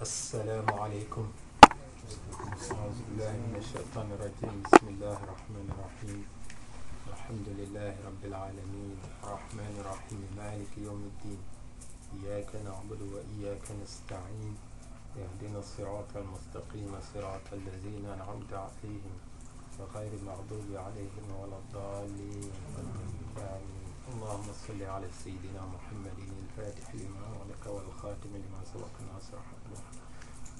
السلام عليكم. أعوذ بالله من الشيطان الرجيم. بسم الله الرحمن الرحيم. الحمد لله رب العالمين الرحمن الرحيم مالك يوم الدين إياك نعبد وإياك نستعين اهدنا الصراط المستقيم صراط الذين أنعمت عليهم غير المغضوب عليهم ولا الضالين آمين. اللهم صل على سيدنا محمد الفاتح لما أغلق والخاتم لما سبق ناصر الحق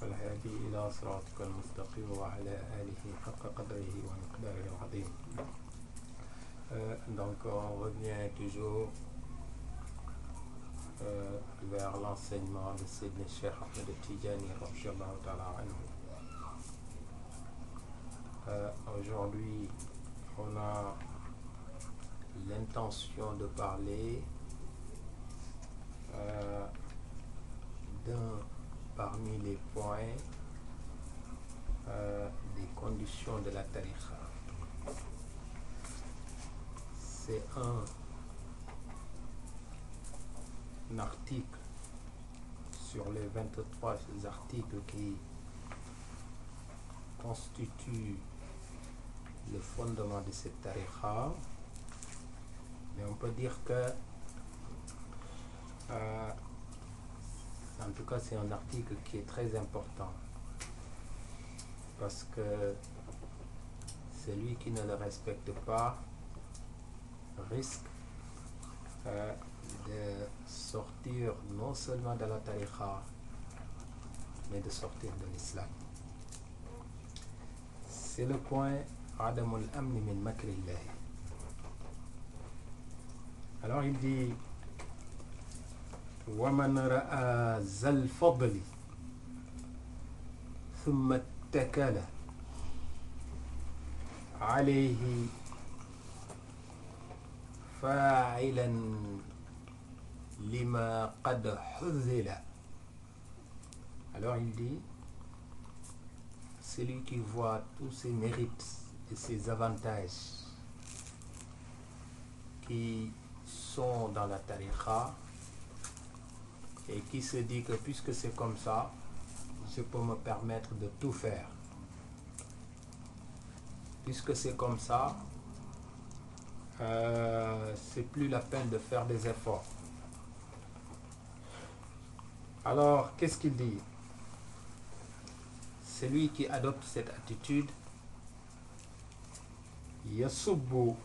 والهادي إلى صراطك المستقيم وعلى آله حق قدره ومقداره العظيم. Donc on revient toujours vers l'enseignement de Sidney Cheikh Ahmed Tidjani radhiyallahu ta'ala anhu. Aujourd'hui on a l'intention de parler d'un parmi les points des conditions de la tariqa. C'est un article sur les 23 articles qui constituent le fondement de cette tariqa. Mais on peut dire que en tout cas c'est un article qui est très important parce que celui qui ne le respecte pas risque de sortir non seulement de la tariqa mais de sortir de l'islam. C'est le point Adamul Amni min Makrillah. Alors il dit ومن رأى ذا الفضل ثم اتكل عليه فاعلا لما قد حذل. Alors il dit celui qui voit tous ces mérites et ces avantages qui sont dans la tariqa et qui se dit que puisque c'est comme ça, je peux me permettre de tout faire. Puisque c'est comme ça, c'est plus la peine de faire des efforts. Alors, qu'est-ce qu'il dit? Celui qui adopte cette attitude, yasubbu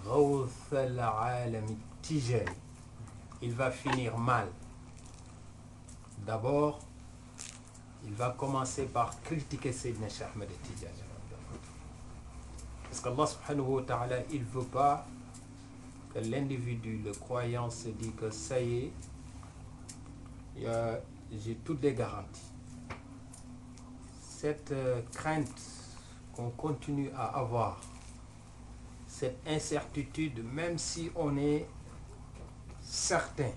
ghawth al-alam Tidjani, il va finir mal. D'abord, il va commencer par critiquer Sayyidina Cheikh Ahmed Tidjani. Parce qu'Allah subhanahu wa ta'ala, il ne veut pas que l'individu, le croyant, se dit que ça y est, j'ai toutes les garanties. Cette crainte qu'on continue à avoir, cette incertitude, même si on est certain,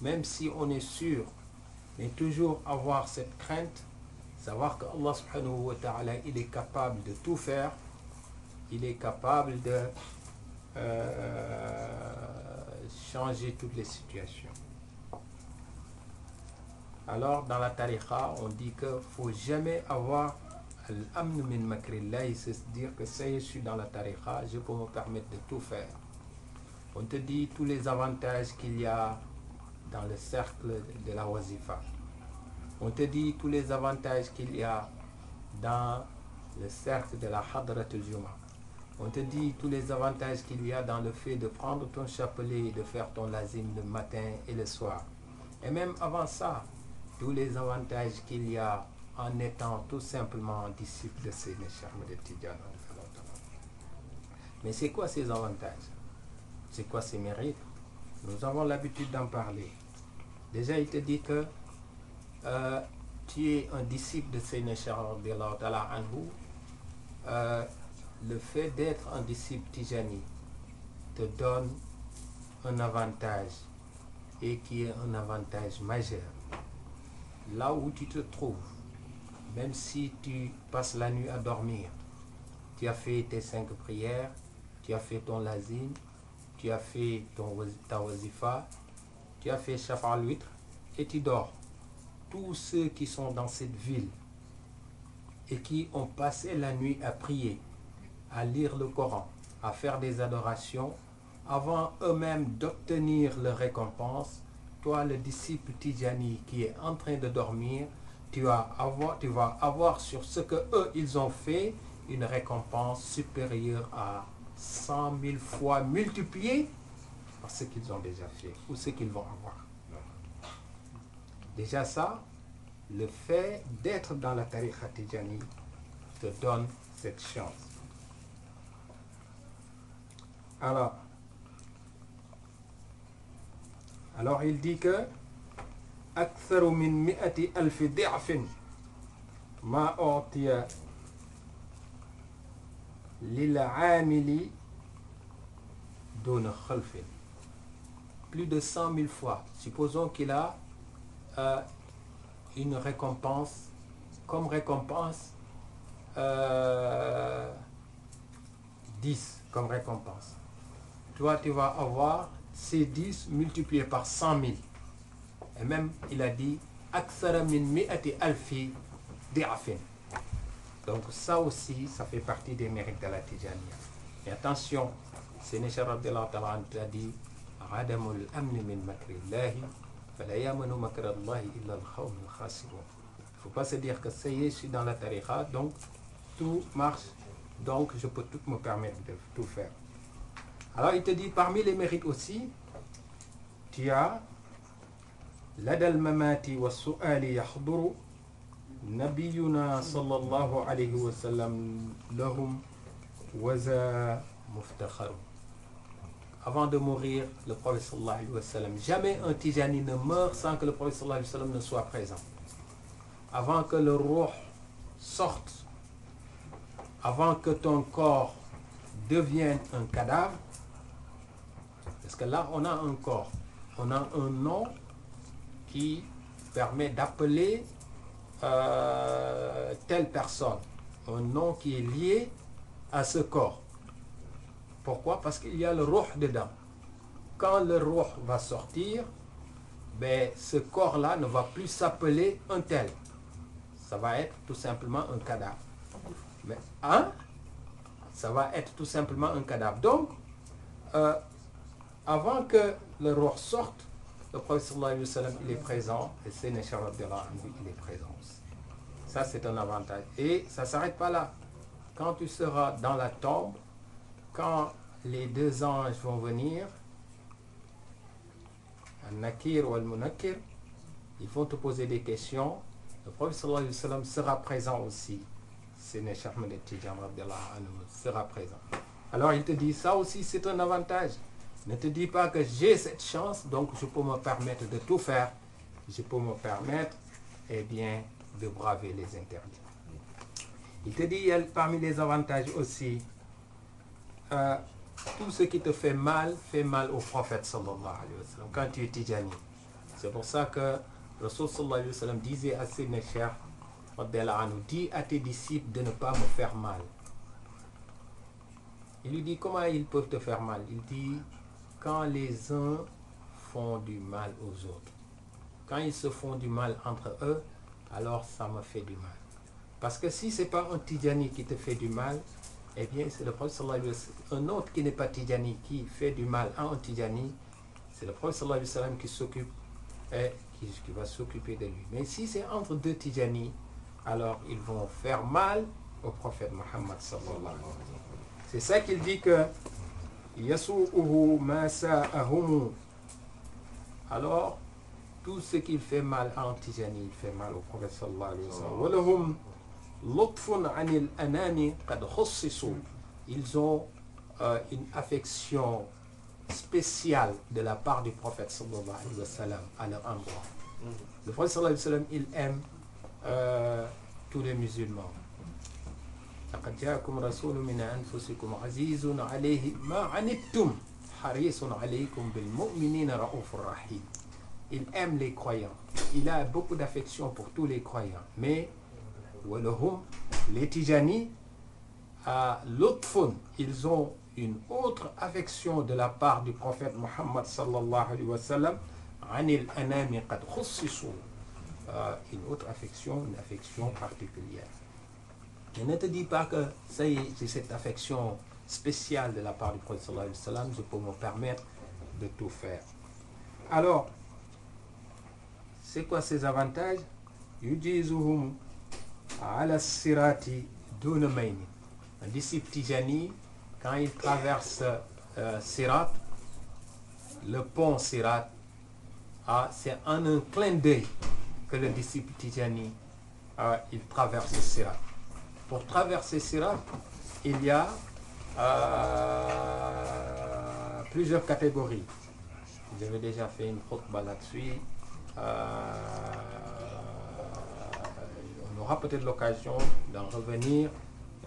même si on est sûr, mais toujours avoir cette crainte, savoir que Allah subhanahu wa ta'ala, il est capable de tout faire, il est capable de changer toutes les situations. Alors dans la tariqa, on dit qu'il ne faut jamais avoir al-amn min makrillah, c'est dire que ça y est, je suis dans la tariqa, je peux me permettre de tout faire. On te dit tous les avantages qu'il y a dans le cercle de la wazifa. On te dit tous les avantages qu'il y a dans le cercle de la hadrat al-juma. On te dit tous les avantages qu'il y a dans le fait de prendre ton chapelet et de faire ton lazim le matin et le soir. Et même avant ça, tous les avantages qu'il y a en étant tout simplement disciple de Sayyidina Cheikh Ahmed Tidjani. Mais c'est quoi ces avantages? C'est quoi ces mérites? Nous avons l'habitude d'en parler. Déjà, il te dit que tu es un disciple de Sayyidina Cheikh anhu. Le fait d'être un disciple Tidjani te donne un avantage et qui est un avantage majeur. Là où tu te trouves, même si tu passes la nuit à dormir, tu as fait tes 5 prières, tu as fait ton lazim, tu as fait ta wazifa, tu as fait shafa al-witr et tu dors. tous ceux qui sont dans cette ville et qui ont passé la nuit à prier, à lire le Coran, à faire des adorations, avant eux-mêmes d'obtenir leur récompense, toi, le disciple Tidjani qui est en train de dormir, tu vas avoir sur ce que eux ils ont fait une récompense supérieure à 100 000 fois multipliée par ce qu'ils ont déjà fait ou ce qu'ils vont avoir. Déjà ça, le fait d'être dans la tariqa Tidjani te donne cette chance. Alors il dit que أكثر من 100,000 ضعف ما أعطي للعامل دون خلف. Plus de 100 000 fois. Supposons qu'il a une récompense, comme récompense 10 comme récompense. Toi, tu vas avoir ces 10 multipliés par 100 000. Et même, il a dit أكثر من 100,000 ضعف. Donc ça aussi, ça fait partie des mérites de la Tidjaniya. Et attention, Sénéchal Abdellah Ta'ala a dit عدم الأمن من مكر الله فلا يأمن مكر الله إلا القوم الخاسرون. Il ne faut pas se dire que ça y est, je suis dans la tariqa, donc tout marche, donc je peux tout me permettre de tout faire. Alors il te dit, parmi les mérites aussi, tu as لدى الممات والسؤال يحضر نبينا صلى الله عليه وسلم لهم وذا مفتخر. Avant de mourir, le prophète sallallahu alayhi wa sallam, jamais un Tijani ne meurt sans que le prophète sallallahu alayhi wa sallam ne soit présent. Avant que le ruh sorte, avant que ton corps devienne un cadavre, parce que là on a un corps, on a un nom qui permet d'appeler telle personne, un nom qui est lié à ce corps. Pourquoi? Parce qu'il y a le ruh dedans. Quand le ruh va sortir, ben, ce corps-là ne va plus s'appeler un tel. Ça va être tout simplement un cadavre. Mais ça va être tout simplement un cadavre. Donc, avant que le ruh sorte, le prophète sallallahu alayhi wa sallam, il est présent, et Sénéchal Abdellah Anhu, il est présent aussi. Ça, c'est un avantage. Et ça ne s'arrête pas là. Quand tu seras dans la tombe, quand les deux anges vont venir, Al-Nakir ou Al-Munakir, ils vont te poser des questions, le prophète sallallahu alayhi wa sallam sera présent aussi. Sénéchal Ahmed Tidjani Abdellah Anhu sera présent. Alors il te dit, ça aussi c'est un avantage. Ne te dis pas que j'ai cette chance, donc je peux me permettre de tout faire. Je peux me permettre, eh bien, de braver les interdits. Il te dit, il y a parmi les avantages aussi, tout ce qui te fait mal au prophète sallallahu alayhi wa sallam, quand tu es Tidjani. C'est pour ça que Rasul sallallahu alayhi wa sallam disait à Sayyidina Cheikh, dis à tes disciples de ne pas me faire mal. Il lui dit, comment ils peuvent te faire mal? Il dit, quand les uns font du mal aux autres, quand ils se font du mal entre eux, alors ça me fait du mal. Parce que si ce n'est pas un Tidjani qui te fait du mal, eh bien c'est le prophète sallallahu alayhi wa sallam, un autre qui n'est pas Tidjani qui fait du mal à un Tidjani, c'est le prophète sallallahu alayhi wa sallam qui s'occupe et qui va s'occuper de lui. Mais si c'est entre deux Tidjani, alors ils vont faire mal au prophète Muhammad sallallahu alayhi wa sallam. C'est ça qu'il dit que Yasu'uhu ma sa'ahum. Alors, tout ce qu'il fait mal à un Tidjani, il fait mal au prophète sallallahu alayhi wa sallam. Walahum lutfun anil anami qad khussisu. Ils ont une affection spéciale de la part du prophète sallallahu alayhi wa sallam à leur endroit. Le prophète sallallahu alayhi wa sallam, il aime tous les musulmans. لقد جاءكم رسول من أنفسكم عزيز عليه ما عنتم حريص عليكم بالمؤمنين رؤوف رحيم. Il aime les croyants. Il a beaucoup d'affection pour tous les croyants. Mais les Tidjani, l'utfun, ils ont une autre affection de la part du prophète Muhammad sallallahu alayhi wa sallam. Anil anami qad khussisu. une autre affection, une affection particulière. Et ne te dis pas que ça y est, j'ai cette affection spéciale de la part du prophète sallallahu alayhi wa sallam, je peux me permettre de tout faire. Alors, c'est quoi ces avantages? Yujizuhum ala sirati duna mayni. Un disciple Tijani, quand il traverse Sirat, le pont Sirat, c'est en un clin d'œil que le disciple Tijani il traverse Sirat. Pour traverser Sirat, il y a plusieurs catégories. J'avais déjà fait une khutbah là-dessus. On aura peut-être l'occasion d'en revenir,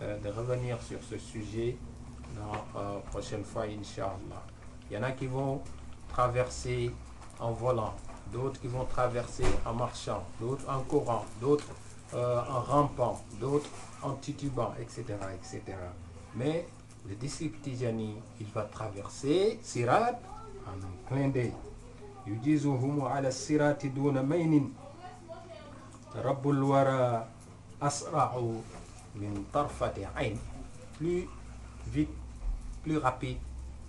de revenir sur ce sujet la prochaine fois, Inch'Allah. Il y en a qui vont traverser en volant, d'autres qui vont traverser en marchant, d'autres en courant, d'autres en rampant, d'autres en titubant, etc., etc. Mais le disciple Tijani, il va traverser Sirat en un clin d'œil. Yujizuhum ala sirati duna maynin rabbul wara asra'u min tarfati ayn. Plus vite, plus rapide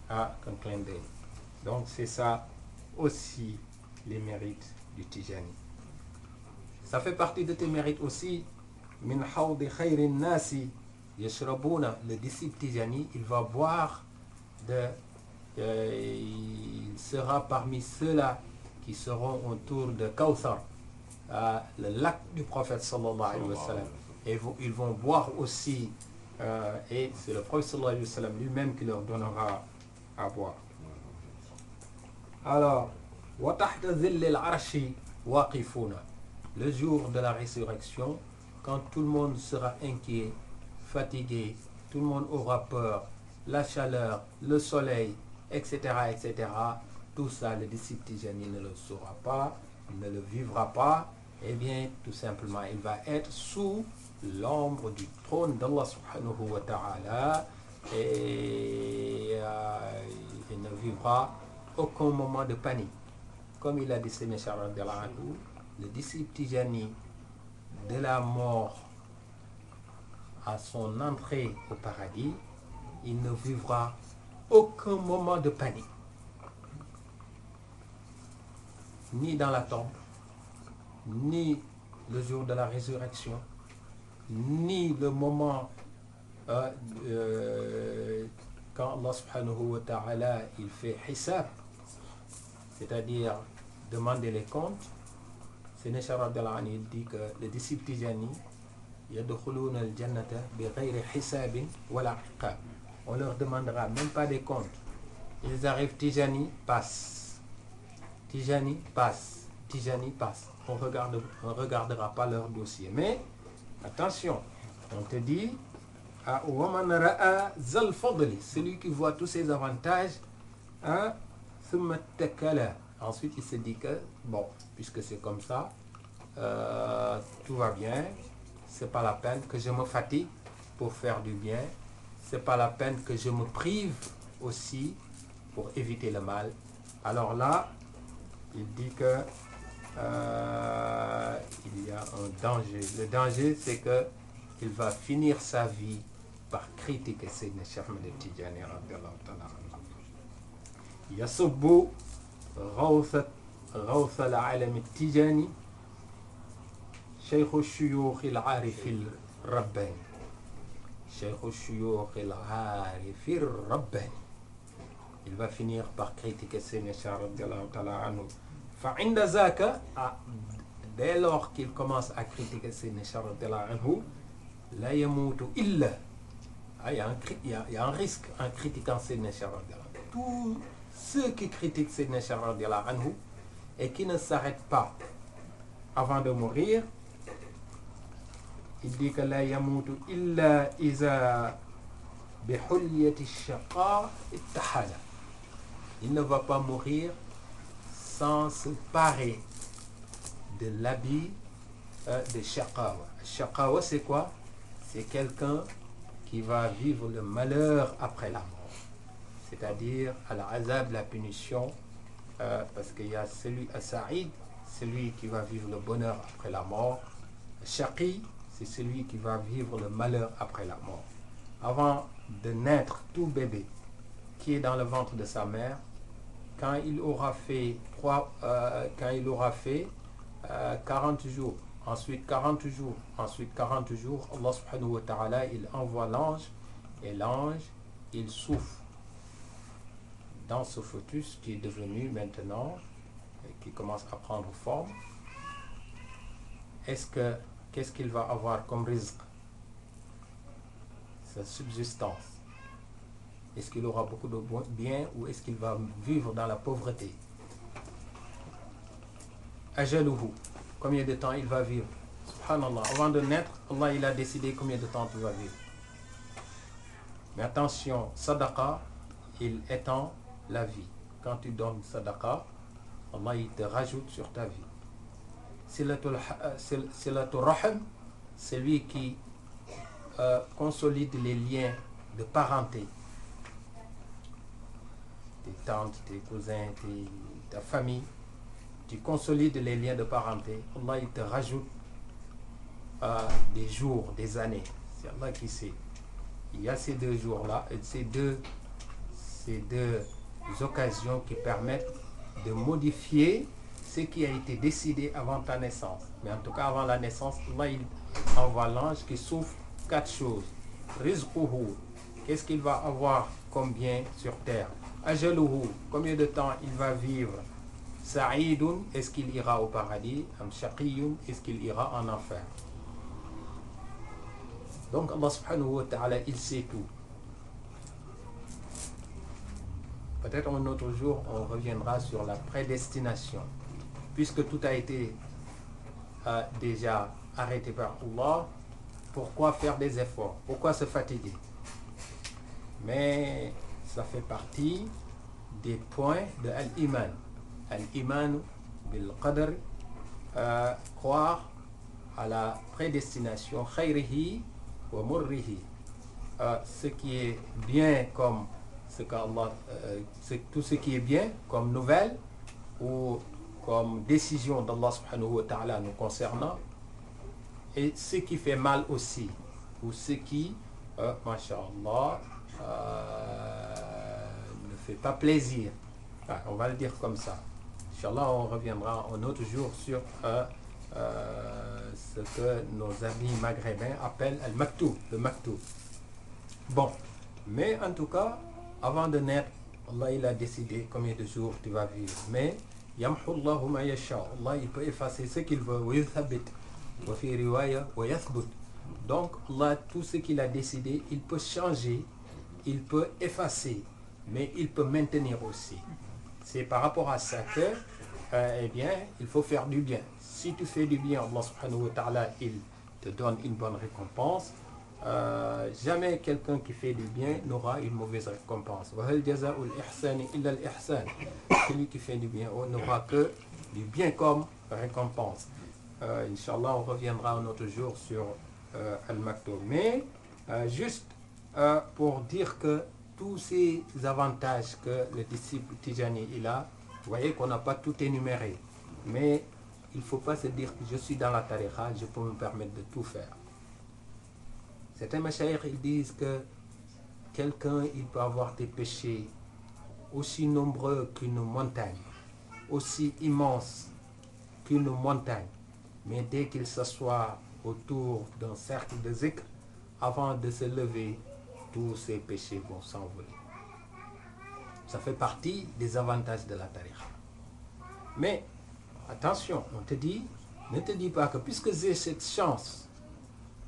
qu'un clin d'œil. Donc c'est ça aussi les mérites du Tijani. Ça fait partie de tes mérites aussi. Min hawdi khayrin nasi yashrabuna. Le disciple Tijani, il va boire il sera parmi ceux-là qui seront autour de Kawthar, le lac du prophète sallallahu alayhi wa sallam. Et ils vont boire aussi, et c'est le prophète sallallahu alayhi wa sallam lui-même qui leur donnera à boire. Alors, wa tahta dhillil arshi waqifuna. Le jour de la résurrection, quand tout le monde sera inquiet, fatigué, tout le monde aura peur, la chaleur, le soleil, etc., etc., tout ça, le disciple Tijani ne le saura pas, il ne le vivra pas, eh bien, tout simplement, il va être sous l'ombre du trône d'Allah subhanahu wa ta'ala et il ne vivra aucun moment de panique. Comme il a dit Sénéchar, le disciple Tijani, de la mort à son entrée au paradis, il ne vivra aucun moment de panique. Ni dans la tombe, ni le jour de la résurrection, ni le moment quand Allah subhanahu wa ta'ala il fait hisab, c'est-à-dire demander les comptes. Sénéchar il dit que le disciple Tijani yadkhuluna al-jannata bi ghayri hisabin wala iqab. On leur demandera même pas des comptes. Ils arrivent, Tijani passe. Tijani passe. Tijani passe. On ne regardera pas leur dossier. Mais, attention, on te dit, وَمَنْ رَأَى ذَا الْفَضْلِ, celui qui voit tous ces avantages, ثُمَّ اتَّكَلَ. Ensuite, il se dit que, bon, puisque c'est comme ça, tout va bien, c'est pas la peine que je me fatigue pour faire du bien, c'est pas la peine que je me prive aussi pour éviter le mal. Alors là, il dit que il y a un danger. Le danger, c'est que il va finir sa vie par critiquer Sayyidina Cheikh Ahmed Tijani radiyallahu ta'ala anhu. Yasubbu غوث العالم التجاني شيخ الشيوخ العارف الرباني شيخ الشيوخ العارف الرباني. Il va finir par critiquer Sayyidina Cheikh radiyallahu ta'ala anhu. فعند ذاك, dès lors qu'il commence à critiquer Sayyidina Cheikh radiyallahu anhu, لا يموت إلا, il y a un risque en critiquant Sayyidina Cheikh radiyallahu anhu. Tous ceux qui critiquent Sayyidina Cheikh radiyallahu anhu et qui ne s'arrêtent pas avant de mourir, il dit que لا يموت إلا إذا بحلية الشقاء اتحل. Il ne va pas mourir sans se parer de l'habit de shaqawa. Shaqawa, c'est quoi? C'est quelqu'un qui va vivre le malheur après la mort, c'est-à-dire al-azab, la punition, parce qu'il y a celui à Saïd, celui qui va vivre le bonheur après la mort. Shaqi, c'est celui qui va vivre le malheur après la mort. Avant de naître, tout bébé qui est dans le ventre de sa mère, quand il aura fait 40 jours, ensuite 40 jours, ensuite 40 jours, Allah subhanahu wa ta'ala, il envoie l'ange, et l'ange, il souffle dans ce fœtus qui est devenu maintenant, qui commence à prendre forme. Qu'est-ce qu'il va avoir comme rizq? Sa subsistance. Est-ce qu'il aura beaucoup de biens ou est-ce qu'il va vivre dans la pauvreté? Ajaluhu, combien de temps il va vivre? Subhanallah, avant de naître, Allah il a décidé combien de temps tu vas vivre. Mais attention, sadaqa, il étend la vie. Quand tu donnes sadaqa, Allah il te rajoute sur ta vie. Silatul rahim, c'est lui qui consolide les liens de parenté. Tes tantes, tes cousins, ta famille, tu consolides les liens de parenté. Allah il te rajoute des jours, des années. C'est Allah qui sait. Il y a ces 2 jours-là, ces deux occasions qui permettent de modifier ce qui a été décidé avant ta naissance. Mais en tout cas, avant la naissance, Allah il envoie l'ange qui souffle 4 choses. Rizquhu, qu'est-ce qu'il va avoir comme bien sur terre? Ajaluhu, combien de temps il va vivre? Sa'idun, est-ce qu'il ira au paradis? Am shaqiyun, est-ce qu'il ira en enfer? Donc Allah subhanahu wa ta'ala, il sait tout. Peut-être un autre jour, on reviendra sur la prédestination. Puisque tout a été déjà arrêté par Allah, pourquoi faire des efforts? Pourquoi se fatiguer? Mais ça fait partie des points de Al-Iman. Al-Iman bil-Qadr, croire à la prédestination, khayrihi wa murrihi. Ce qui est bien comme tout ce qui est bien comme nouvelle ou comme décision d'Allah subhanahu wa ta'ala nous concernant, et ce qui fait mal aussi, ou ce qui, masha'Allah, ne fait pas plaisir. On va le dire comme ça. Inch'Allah, on reviendra un autre jour sur ce que nos amis maghrébins appellent al-maktoub, le maktoub. Bon, mais en tout cas, avant de naître, Allah il a décidé combien de jours tu vas vivre. Mais yamhu Allahu ma yasha, Allah il peut effacer ce qu'il veut. Wa yuthabit, wa fi riwaya wa yathbut. Donc Allah, tout ce qu'il a décidé, il peut changer, il peut effacer, mais il peut maintenir aussi. C'est par rapport à ça que, eh bien, il faut faire du bien. Si tu fais du bien, Allah subhanahu wa ta'ala, il te donne une bonne récompense. Jamais quelqu'un qui fait du bien n'aura une mauvaise récompense. Celui qui fait du bien n'aura que du bien comme récompense. Inch'Allah, on reviendra un autre jour sur Al-Maktoum. Mais juste pour dire que tous ces avantages que le disciple Tijani il a, vous voyez qu'on n'a pas tout énuméré. Mais il ne faut pas se dire que je suis dans la tariqa, je peux me permettre de tout faire. Certains mashayikh, ils disent que quelqu'un, il peut avoir des péchés aussi nombreux qu'une montagne, aussi immenses qu'une montagne, mais dès qu'il s'assoit autour d'un cercle de zikr, avant de se lever, tous ses péchés vont s'envoler. Ça fait partie des avantages de la tariqa. Mais attention, on te dit, ne te dis pas que puisque j'ai cette chance,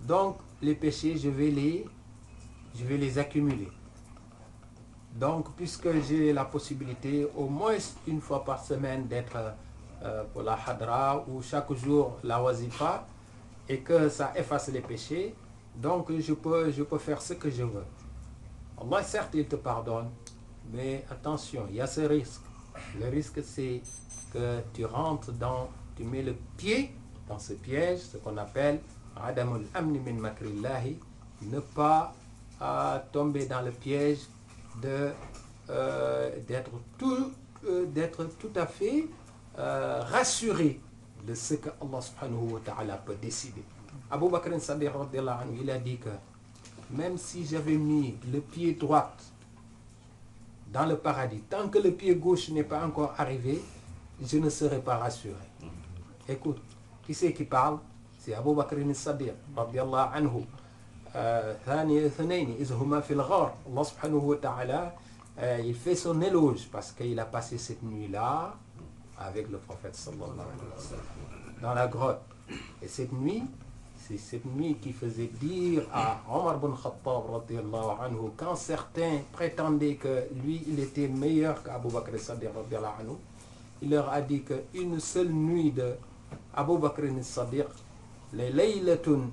donc les péchés, je vais les accumuler. Donc, puisque j'ai la possibilité, au moins une fois par semaine, d'être pour la hadra ou chaque jour la wazifa, et que ça efface les péchés, donc je peux faire ce que je veux. Allah, certes, il te pardonne, mais attention, il y a ce risque. Le risque, c'est que tu mets le pied dans ce piège, ce qu'on appelle Adamul amni min makrillahi, ne pas tomber dans le piège d'être tout à fait rassuré de ce que Allah subhanahu wa ta'ala peut décider. Abu Bakr as-Siddiq, il a dit que même si j'avais mis le pied droit dans le paradis, tant que le pied gauche n'est pas encore arrivé, je ne serai pas rassuré. Écoute, qui c'est qui parle? C'est Abu Bakr as-Siddiq radiyallahu anhu. ثاني اثنين إذ هما في الغار. Allah subhanahu wa ta'ala, il fait son éloge parce qu'il a passé cette nuit-là avec le prophète sallallahu alayhi wa sallam dans la grotte. Et cette nuit, c'est cette nuit qui faisait dire à Omar ibn Khattab radiyallahu anhu, quand certains prétendaient que lui il était meilleur qu'Abu Bakr as-Siddiq radiyallahu anhu, il leur a dit qu'une seule nuit de Abu Bakr as-Siddiq, les laylatun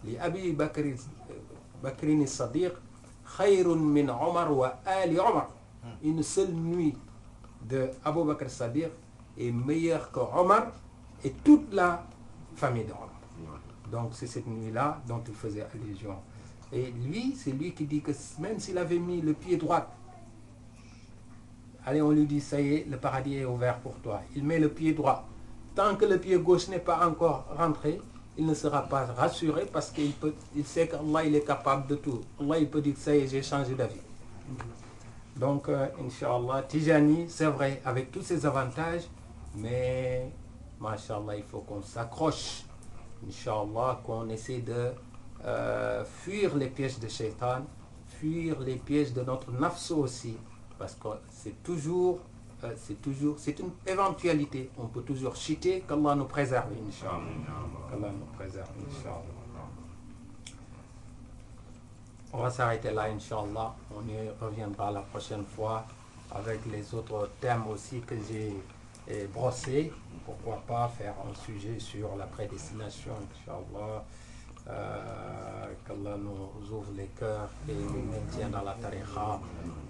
li Abi Bakr as-Siddiq khayrun min Omar wa ali Omar. Une seule nuit de Abu Bakr as-Siddiq est meilleure que Omar et toute la famille d'Omar. Donc c'est cette nuit-là dont il faisait allusion. Et lui, c'est lui qui dit que même s'il avait mis le pied droit, allez, on lui dit, ça y est, le paradis est ouvert pour toi. Il met le pied droit. Tant que le pied gauche n'est pas encore rentré, il ne sera pas rassuré parce qu'il sait qu'Allah il est capable de tout. Allah il peut dire, ça y est, j'ai changé d'avis. Donc, Inch'Allah, Tijani, c'est vrai, avec tous ses avantages, mais, Masha'Allah, il faut qu'on s'accroche, Inch'Allah, qu'on essaie de fuir les pièges de Shaitan, fuir les pièges de notre nafs aussi, parce que c'est une éventualité, on peut toujours chuter, qu'Allah nous préserve, Inch'Allah. Qu'Allah nous préserve, Inch'Allah. On va s'arrêter là, Inch'Allah. On y reviendra la prochaine fois avec les autres thèmes aussi que j'ai brossés. Pourquoi pas faire un sujet sur la prédestination, Inch'Allah. Qu'Allah nous ouvre les cœurs et nous maintient dans la tariqa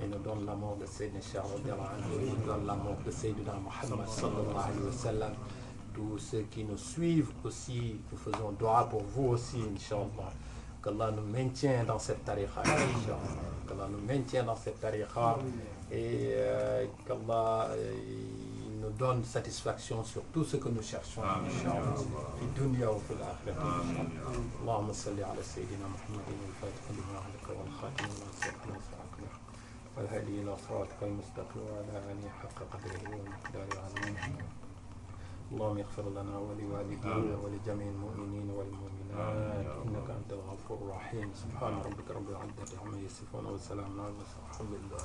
et nous donne l'amour de Sayyidina Cheikh et nous donne l'amour de Sayyidina Muhammad sallallahu alayhi wa sallam. Tous ceux qui nous suivent aussi, nous faisons dua pour vous aussi, Inch'Allah. Qu'Allah nous maintient dans cette tariqa, qu'Allah nous maintient dans cette tariqa et qu'Allah nous donne satisfaction sur tout ce que nous cherchons, Inch'Allah, في الدنيا وفي الآخرة. اللهم صل على سيدنا محمد الفاتح لما أغلق والخاتم لما سبق نصرك والهادي إلى صراطك المستقيم وعلى آله حق قدره ومقداره العظيم. اللهم اغفر لنا ولوالدينا ولجميع المؤمنين والمؤمنات انك انت الغفور الرحيم. سبحان ربك رب العزه عما يصفون وسلام على المرسلين. الحمد لله.